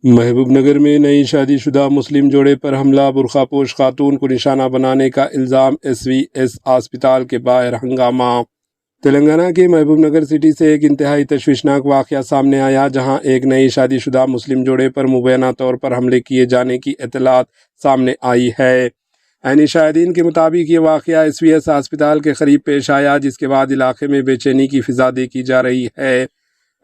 محبوب نگر میں نئی شادی شدہ مسلم جوڑے پر حملہ، برقع پوش خاتون کو نشانہ بنانے کا الزام، SVS اسپتال کے باہر ہنگامہ۔ تلنگانہ کے محبوب نگر سٹی سے ایک انتہائی تشویشناک واقعہ سامنے آیا، جہاں ایک نئی شادی شدہ مسلم جوڑے پر مبینہ طور پر حملے کیے جانے کی اطلاعات سامنے آئی ہے۔ عینی شاہدین کے مطابق یہ واقعہ SVS اسپتال کے قریب پیش آیا، جس کے بعد علاقے میں بے چینی کی فضا دیکھی جا رہی ہے۔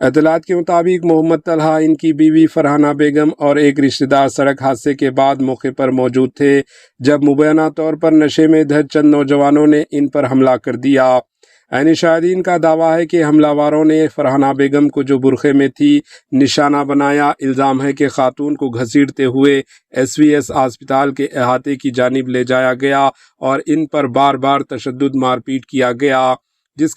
اطلاعات کے مطابق محمد طلحہ، ان کی بیوی فرحانہ بیگم اور ایک رشتہ دار سڑک حادثے کے بعد موقع پر موجود تھے، جب مبینہ طور پر نشے میں دھت چند نوجوانوں نے ان پر حملہ کر دیا۔ عینی شاہدین کا دعویٰ ہے کہ حملہ واروں نے فرحانہ بیگم کو، جو برقعے میں تھی، نشانہ بنایا۔ الزام ہے کہ خاتون کو گھسیٹتے ہوئے SVS اسپتال کے احاطے کی جانب لے جایا گیا اور ان پر بار بار تشدد مار پیٹ کیا گیا، جس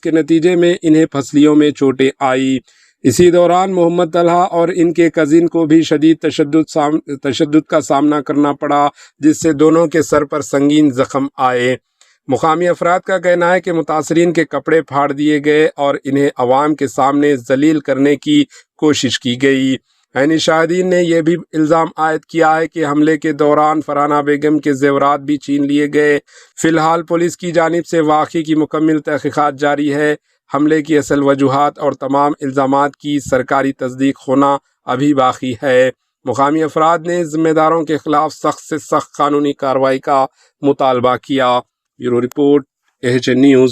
کے نتیجے میں انہیں پھسلیوں میں چوٹیں آئی۔ اسی دوران محمد طلحہ اور ان کے کزن کو بھی شدید تشدد کا سامنا کرنا پڑا، جس سے دونوں کے سر پر سنگین زخم آئے۔ مقامی افراد کا کہنا ہے کہ متاثرین کے کپڑے پھاڑ دیے گئے اور انہیں عوام کے سامنے ذلیل کرنے کی کوشش کی گئی۔ عینی شاہدین نے یہ بھی الزام عائد کیا ہے کہ حملے کے دوران فرحانہ بیگم کے زیورات بھی چھین لیے گئے۔ فی الحال پولیس کی جانب سے واقعے کی مکمل تحقیقات جاری ہے۔ حملے کی اصل وجوہات اور تمام الزامات کی سرکاری تصدیق ہونا ابھی باقی ہے۔ مقامی افراد نے ذمہ داروں کے خلاف سخت سے سخت قانونی کارروائی کا مطالبہ کیا۔ Bureau report, AHN news.